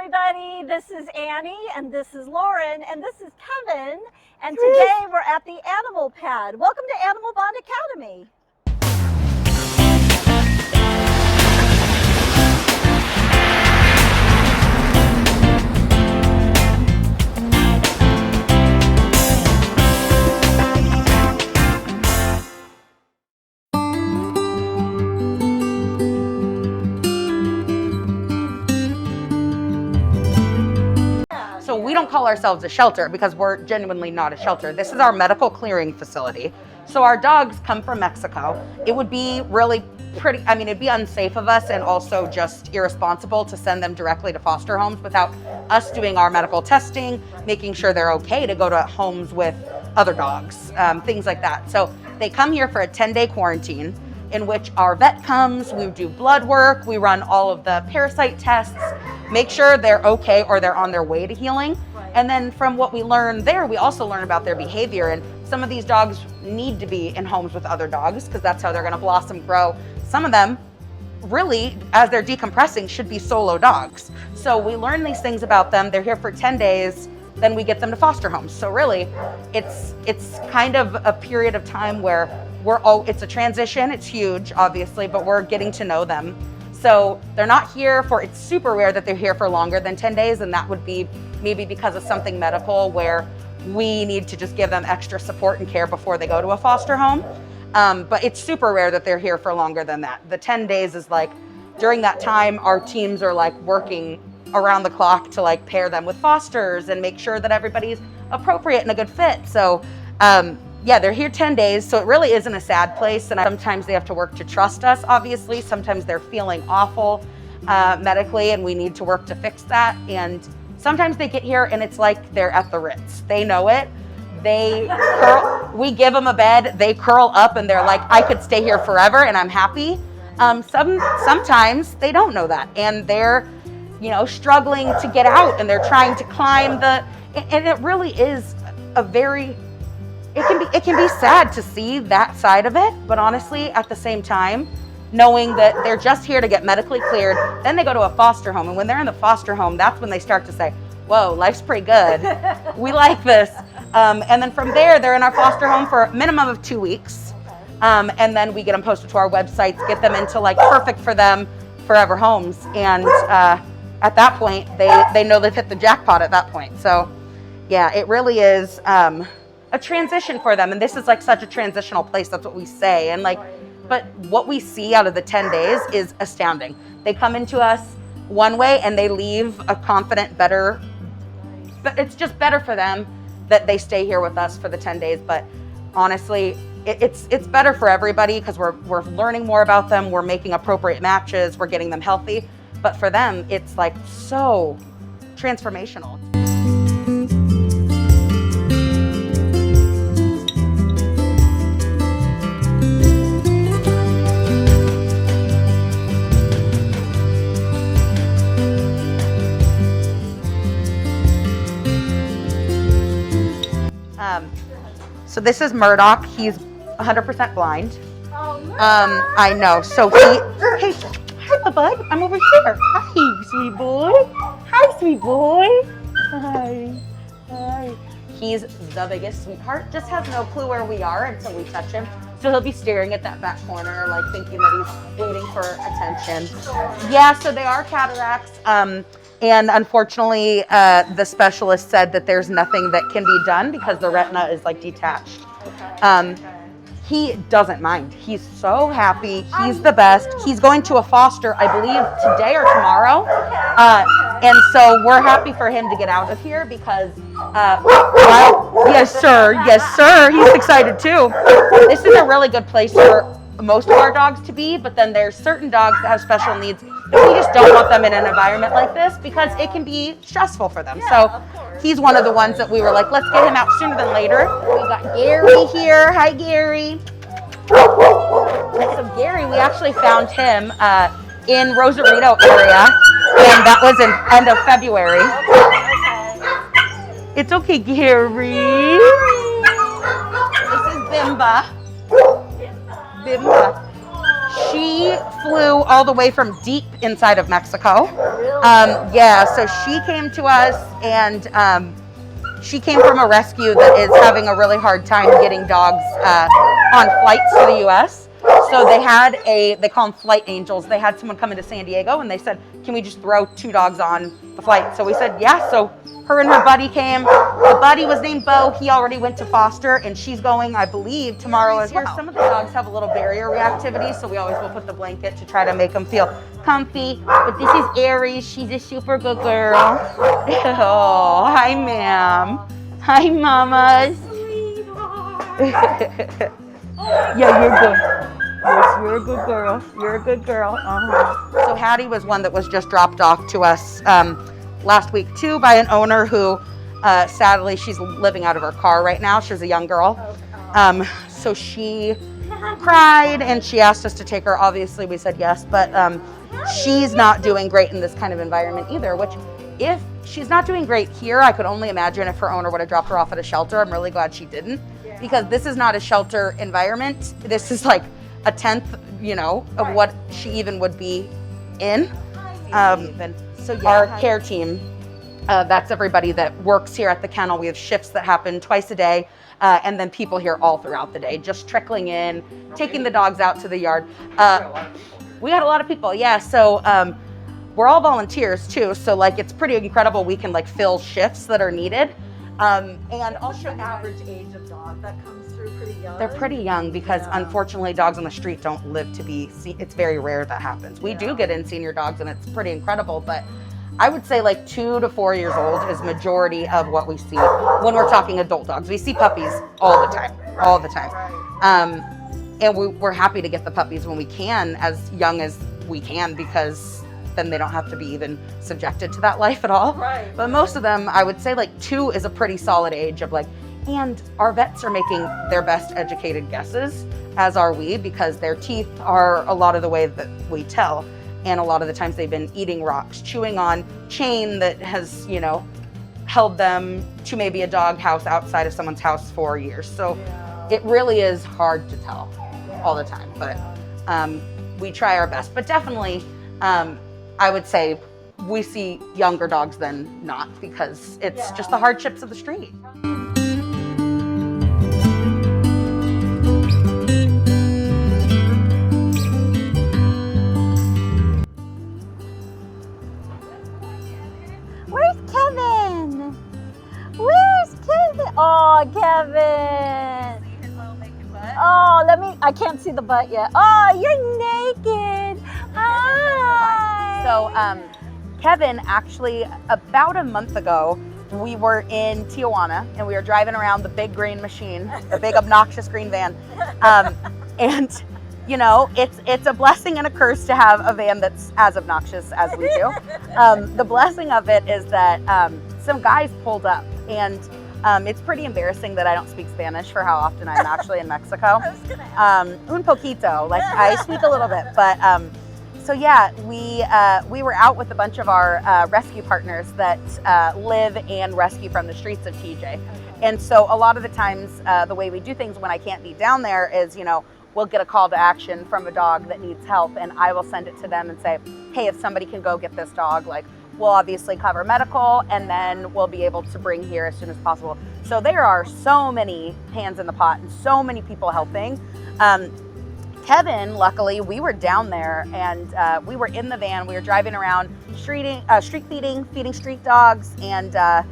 everybody. This is Annie, and this is Lauren, and this is Kevin. And today we're at the Animal Pad. Welcome to Animal Bond Academy. So we don't call ourselves a shelter because we're genuinely not a shelter. This is our medical clearing facility. So our dogs come from Mexico. It would be really it'd be unsafe of us and also just irresponsible to send them directly to foster homes without us doing our medical testing, making sure they're okay to go to homes with other dogs, things like that. So they come here for a 10-day quarantine in which our vet comes, we do blood work, we run all of the parasite tests, make sure they're okay or they're on their way to healing. And then from what we learn there, we also learn about their behavior. And some of these dogs need to be in homes with other dogs because that's how they're gonna blossom, grow. Some of them really, as they're decompressing, should be solo dogs. So we learn these things about them. They're here for 10 days, then we get them to foster homes. So really, it's kind of a period of time where it's a transition, it's huge, obviously, but we're getting to know them. So they're not here it's super rare that they're here for longer than 10 days, and that would be maybe because of something medical where we need to just give them extra support and care before they go to a foster home. But it's super rare that they're here for longer than that. The 10 days is like, during that time, our teams are like working around the clock to like pair them with fosters and make sure that everybody's appropriate and a good fit. So yeah, they're here 10 days, so it really isn't a sad place. And sometimes they have to work to trust us, obviously. Sometimes they're feeling awful medically, and we need to work to fix that. And sometimes they get here and it's like they're at the Ritz. They know it. We give them a bed, they curl up and they're like, I could stay here forever and I'm happy. Sometimes they don't know that, and they're, struggling to get out, and they're trying to climb and it really is it can be sad to see that side of it, but honestly, at the same time, knowing that they're just here to get medically cleared, then they go to a foster home, and when they're in the foster home, that's when they start to say, whoa, life's pretty good. We like this. And then from there, they're in our foster home for a minimum of 2 weeks. And then we get them posted to our websites, get them into like perfect for them forever homes. And at that point, they know they've hit the jackpot at that point. So yeah, it really is a transition for them. And this is like such a transitional place. That's what we say. And but what we see out of the 10 days is astounding. They come into us one way and they leave a confident, better, but it's just better for them that they stay here with us for the 10 days. But honestly, it's better for everybody because we're learning more about them. We're making appropriate matches. We're getting them healthy. But for them, it's like so transformational. So this is Murdoch. He's 100% blind. Oh, I know. So hey, hi, bud. I'm over here. Hi, sweet boy. Hi, sweet boy. Hi. He's the biggest sweetheart. Just has no clue where we are until we touch him. So he'll be staring at that back corner, like thinking that he's waiting for attention. Yeah, so they are cataracts. And unfortunately, the specialist said that there's nothing that can be done because the retina is like detached. He doesn't mind. He's so happy. He's the best. He's going to a foster, I believe, today or tomorrow. And so we're happy for him to get out of here because, yes, sir. He's excited too. This is a really good place for most of our dogs to be, but then there's certain dogs that have special needs that we just don't want them in an environment like this because it can be stressful for them. So he's one of the ones that we were like, let's get him out sooner than later. We got Gary here. Hi, Gary. So Gary, we actually found him in Rosarito area, and that was in end of February. It's okay, Gary. This is Bimba. She flew all the way from deep inside of Mexico. Really? Yeah, so she came to us, and she came from a rescue that is having a really hard time getting dogs on flights to the U.S. So they call them flight angels. They had someone come into San Diego, and they said, can we just throw 2 dogs on the flight? So we said, yeah. So her and her buddy came. The buddy was named Bo. He already went to foster, and she's going, I believe, tomorrow as well. Some of the dogs have a little barrier reactivity, so we always will put the blanket to try to make them feel comfy. But this is Aries. She's a super good girl. Oh, hi, ma'am. Hi, mamas. Yeah, you're good. Yes, you're a good girl. You're a good girl. So Hattie was one that was just dropped off to us last week too by an owner who sadly she's living out of her car right now. She's a young girl. So she cried and she asked us to take her. Obviously we said yes, but she's not doing great in this kind of environment either, which if she's not doing great here, I could only imagine if her owner would have dropped her off at a shelter. I'm really glad she didn't, because this is not a shelter environment. This is like a tenth, of what she even would be in. So yeah, our care team, that's everybody that works here at the kennel. We have shifts that happen twice a day, and then people here all throughout the day, just trickling in, taking the dogs out to the yard. We got a lot of people, yeah. So we're all volunteers too. So like, it's pretty incredible. We can like fill shifts that are needed. And also the average age of dog that comes through pretty young? They're pretty young because unfortunately dogs on the street don't live to be seen. It's very rare that happens. We do get in senior dogs and it's pretty incredible, but I would say like 2 to 4 years old is majority of what we see when we're talking adult dogs. We see puppies all the time. And we're happy to get the puppies when we can, as young as we can, because then they don't have to be even subjected to that life at all. Right. But most of them, I would say like 2 is a pretty solid age of like, and our vets are making their best educated guesses, as are we, because their teeth are a lot of the way that we tell. And a lot of the times they've been eating rocks, chewing on chain that has, held them to maybe a dog house outside of someone's house for years. So it really is hard to tell all the time, but we try our best. But definitely, I would say we see younger dogs than not, because it's just the hardships of the street. Where's Kevin? Where's Kevin? Oh, Kevin. Oh, I can't see the butt yet. Oh, you're naked. Hi. So Kevin, actually about a month ago, we were in Tijuana and we were driving around the big green machine, the big obnoxious green van. And it's a blessing and a curse to have a van that's as obnoxious as we do. The blessing of it is that some guys pulled up, and it's pretty embarrassing that I don't speak Spanish for how often I'm actually in Mexico. Un poquito, like I speak a little bit, but so yeah, we were out with a bunch of our rescue partners that live and rescue from the streets of TJ. And so a lot of the times, the way we do things when I can't be down there is, we'll get a call to action from a dog that needs help, and I will send it to them and say, hey, if somebody can go get this dog, like, we'll obviously cover medical, and then we'll be able to bring here as soon as possible. So there are so many hands in the pot and so many people helping. Kevin, luckily, we were down there and we were in the van. We were driving around street feeding street dogs, and a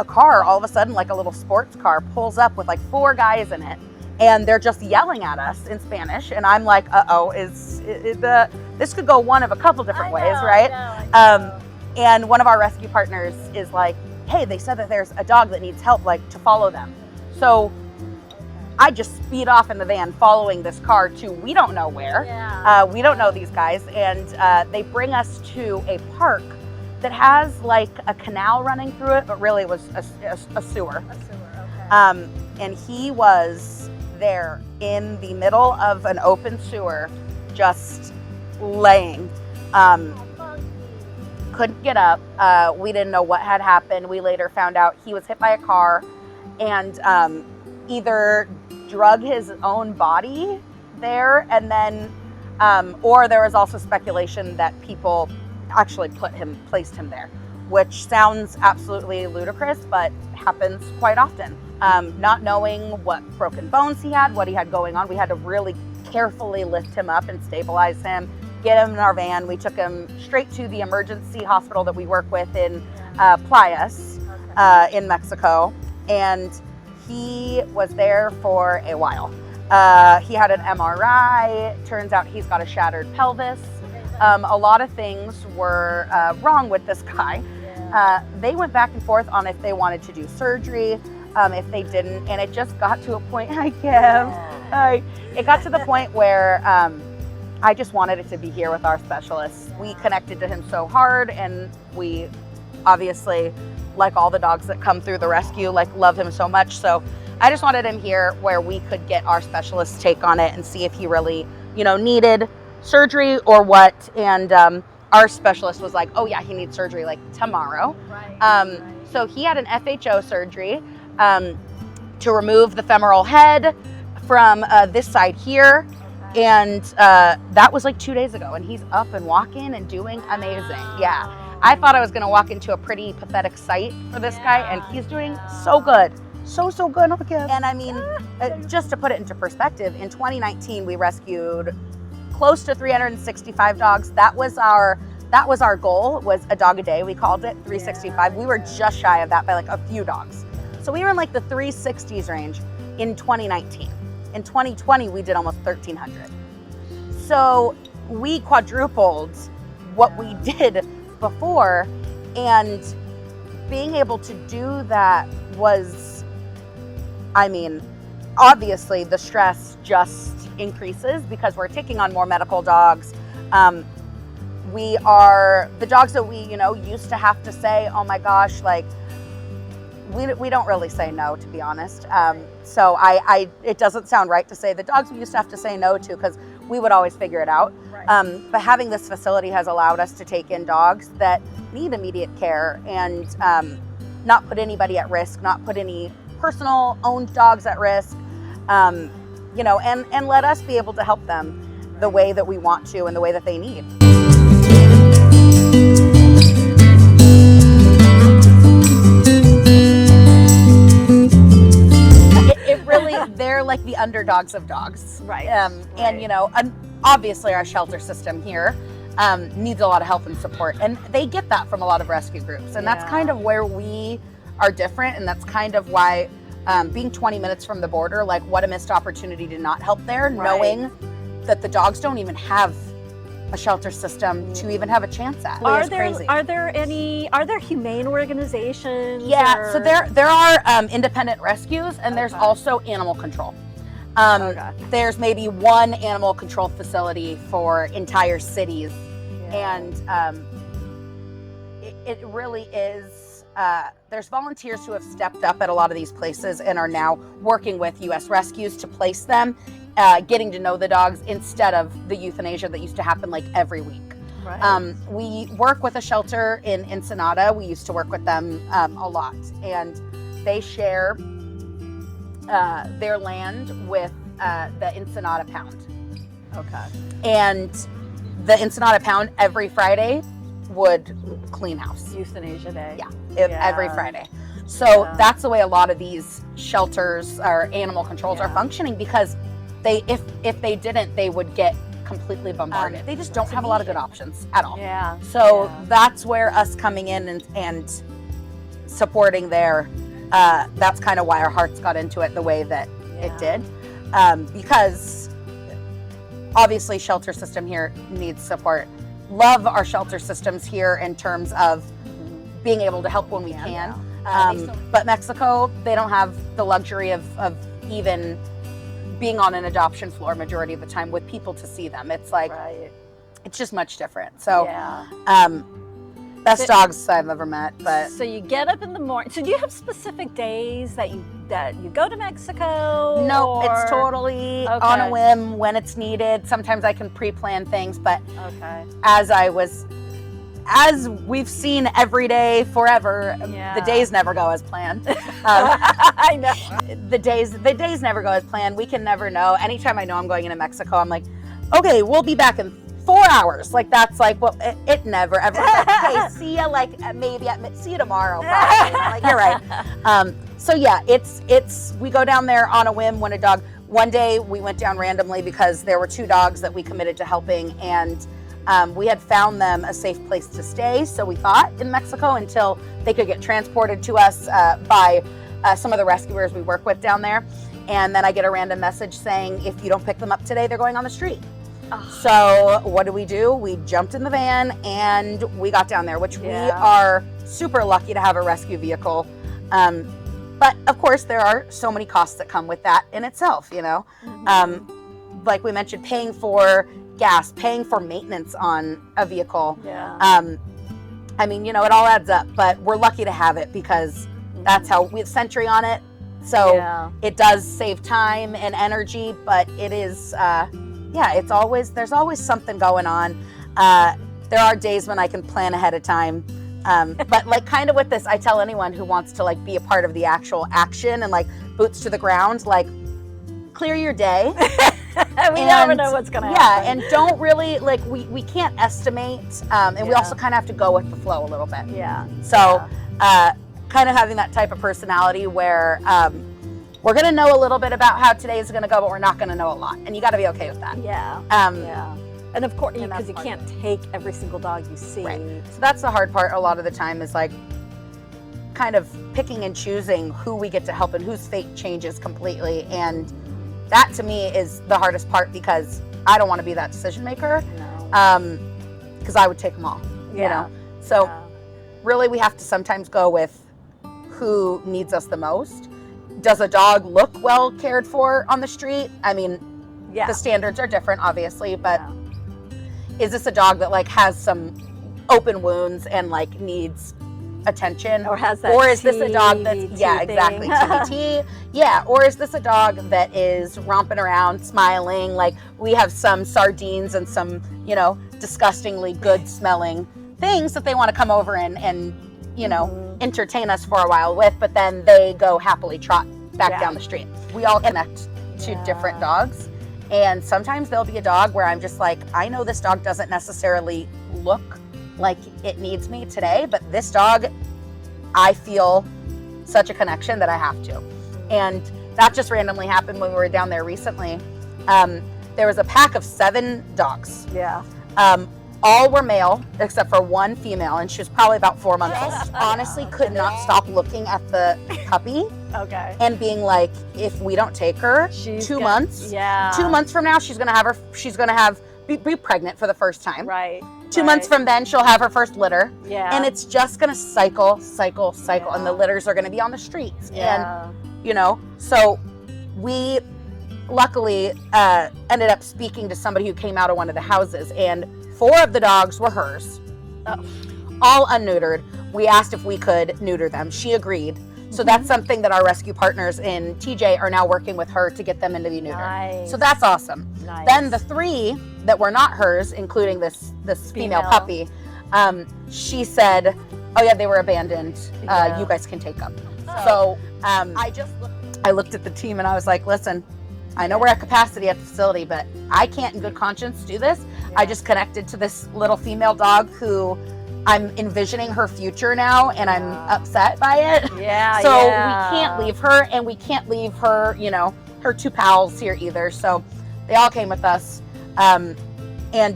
car, all of a sudden, like a little sports car, pulls up with like 4 guys in it. And they're just yelling at us in Spanish. And I'm like, uh-oh, this could go one of a couple different ways, right? I know. And one of our rescue partners is like, hey, they said that there's a dog that needs help, like to follow them. So I just speed off in the van following this car to we don't know where. Yeah. We don't know these guys. And they bring us to a park that has like a canal running through it, but really it was a sewer. A sewer, okay. And he was there in the middle of an open sewer, just laying. Couldn't get up. We didn't know what had happened. We later found out he was hit by a car and either drug his own body there, and then, or there was also speculation that people actually placed him there, which sounds absolutely ludicrous, but happens quite often. Not knowing what broken bones he had, what he had going on, we had to really carefully lift him up and stabilize him, get him in our van. We took him straight to the emergency hospital that we work with in Playas, in Mexico, and he was there for a while. He had an MRI. Turns out he's got a shattered pelvis. A lot of things were wrong with this guy. They went back and forth on if they wanted to do surgery, if they didn't, and it just got to a point, it got to the point where I just wanted it to be here with our specialists. We connected to him so hard, and we obviously, like all the dogs that come through the rescue, like love him so much. So I just wanted him here where we could get our specialists' take on it and see if he really, needed surgery or what. And our specialist was like, oh yeah, he needs surgery like tomorrow. So he had an FHO surgery to remove the femoral head from this side here. And that was like 2 days ago, and he's up and walking and doing amazing. Yeah. I thought I was going to walk into a pretty pathetic sight for this guy, and he's doing so good. So good. And I mean, just to put it into perspective, in 2019, we rescued close to 365 dogs. That was our goal, was a dog a day. We called it 365. We were just shy of that by like a few dogs. So we were in like the 360s range in 2019. In 2020, we did almost 1,300. So we quadrupled what we did before, and being able to do that was, I mean, obviously the stress just increases because we're taking on more medical dogs. We are the dogs that we, used to have to say, oh my gosh, like we don't really say no, to be honest. So it doesn't sound right to say the dogs we used to have to say no to, because we would always figure it out. But having this facility has allowed us to take in dogs that need immediate care and not put anybody at risk, not put any personal owned dogs at risk, and let us be able to help them the way that we want to and the way that they need. They're like the underdogs of dogs. Right. And obviously our shelter system here needs a lot of help and support, and they get that from a lot of rescue groups, and that's kind of where we are different, and that's kind of why being 20 minutes from the border, like what a missed opportunity to not help there, knowing that the dogs don't even have a shelter system to even have a chance at. Are there humane organizations? Yeah, so there are independent rescues, and there's also animal control. There's maybe one animal control facility for entire cities, and it really is. There's volunteers who have stepped up at a lot of these places and are now working with U.S. Rescues to place them, getting to know the dogs instead of the euthanasia that used to happen like every week. We work with a shelter in Ensenada. We used to work with them a lot, and they share their land with the Ensenada Pound. And the Ensenada Pound every Friday would clean house. Euthanasia Day. Every Friday. So that's the way a lot of these shelters or animal controls are functioning, because if they didn't, they would get completely bombarded. They just don't have a lot of good options at all. So that's where us coming in and supporting there, that's kind of why our hearts got into it the way that it did. Because obviously shelter system here needs support. Love our shelter systems here in terms of being able to help when we can. But Mexico, they don't have the luxury of even being on an adoption floor majority of the time with people to see them. It's like, it's just much different. So, best dogs I've ever met. But so you get up in the morning. So do you have specific days that you go to Mexico? No, it's totally on a whim when it's needed. Sometimes I can pre-plan things, but as as we've seen every day forever, Yeah. the days never go as planned. I know. The days never go as planned. We can never know. Anytime I know I'm going into Mexico, I'm like, okay, we'll be back in 4 hours. Like that's like, well, it never ever. Like, hey, see ya. Like maybe see you tomorrow. Probably. I'm like, you're right. So yeah, it's we go down there on a whim when a dog. One day we went down randomly because there were 2 dogs that we committed to helping, and we had found them a safe place to stay. So we thought in Mexico until they could get transported to us by some of the rescuers we work with down there. And then I get a random message saying, if you don't pick them up today, they're going on the street. So what do? We jumped in the van and we got down there, which we are super lucky to have a rescue vehicle. But of course, there are so many costs that come with that in itself, you know. Like we mentioned, paying for gas, paying for maintenance on a vehicle. Yeah. I mean, you know, it all adds up, but we're lucky to have it because that's how we have Sentry on it. So it does save time and energy, but it is, there's always something going on. There are days when I can plan ahead of time. But like kind of with this, I tell anyone who wants to like be a part of the actual action and like boots to the ground, like clear your day. We never know what's going to happen. Yeah, and don't really, like, we can't estimate, and we also kind of have to go with the flow a little bit. Yeah. So, kind of having that type of personality where we're going to know a little bit about how today is going to go, but we're not going to know a lot. And you got to be okay with that. Yeah. Yeah. And of course, because you can't take every single dog you see. Right. So that's the hard part a lot of the time is like kind of picking and choosing who we get to help and whose fate changes completely. And that to me is the hardest part because I don't want to be that decision maker. No. Because I would take them all, you know? So really we have to sometimes go with who needs us the most. Does a dog look well cared for on the street? I mean, the standards are different, obviously, but is this a dog that like has some open wounds and like needs attention? Or has that or is this a dog that's TBT exactly TBT? Yeah, or is this a dog that is romping around, smiling? Like we have some sardines and some, you know, disgustingly good smelling things that they want to come over and you know, entertain us for a while with, but then they go happily trot back down the street. We all connect to different dogs. And sometimes there'll be a dog where I'm just like, I know this dog doesn't necessarily look like it needs me today, but this dog, I feel such a connection that I have to. And that just randomly happened when we were down there recently. There was a pack of 7 dogs. Yeah. All were male except for 1 female, and she was probably about 4 months old. Honestly, could not stop looking at the puppy and being like, if we don't take her, 2 months, 2 months from now, she's gonna be pregnant for the first time. Right. 2 months from then, she'll have her first litter. Yeah. And it's just gonna cycle, and the litters are gonna be on the streets. Yeah. And you know, so we luckily ended up speaking to somebody who came out of one of the houses, and 4 of the dogs were hers, all unneutered. We asked if we could neuter them. She agreed. So that's something that our rescue partners in TJ are now working with her to get them into the neuter. Nice. So that's awesome. Nice. Then the 3 that were not hers, including this female puppy, she said, oh yeah, they were abandoned. You guys can take them. So I looked at the team and I was like, listen, I know we're at capacity at the facility, but I can't in good conscience do this. I just connected to this little female dog who I'm envisioning her future now, and I'm upset by it. Yeah. So we can't leave her, and we can't leave her, you know, her 2 pals here either. So they all came with us. And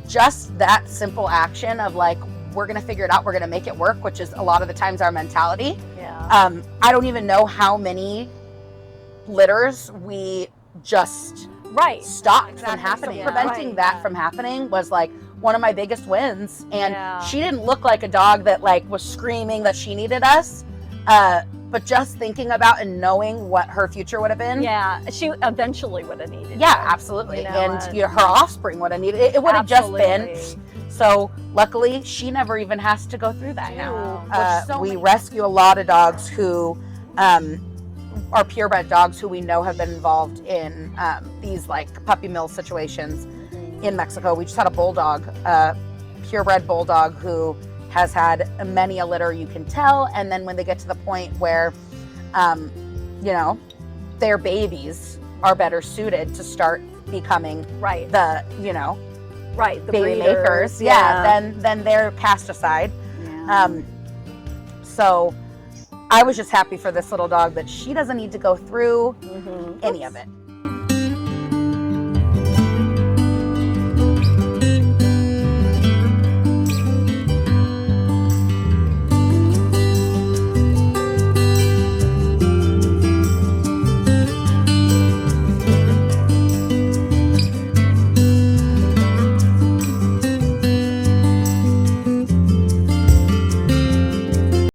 just that simple action of like, we're going to figure it out. We're going to make it work, which is a lot of the times our mentality. Yeah. I don't even know how many litters we just stopped from happening. Preventing that from happening was like one of my biggest wins. And she didn't look like a dog that like was screaming that she needed us. But just thinking about and knowing what her future would have been. Yeah, she eventually would have needed. Yeah, absolutely. You know, and her offspring would have needed it. It would have just been. So luckily, she never even has to go through that now. We rescue a lot of dogs who are purebred dogs who we know have been involved in these like puppy mill situations in Mexico. We just had a bulldog, purebred bulldog, who has had many a litter, you can tell. And then when they get to the point where, you know, their babies are better suited to start becoming the, you know, the baby breeders. makers, then they're cast aside. So I was just happy for this little dog that she doesn't need to go through any of it.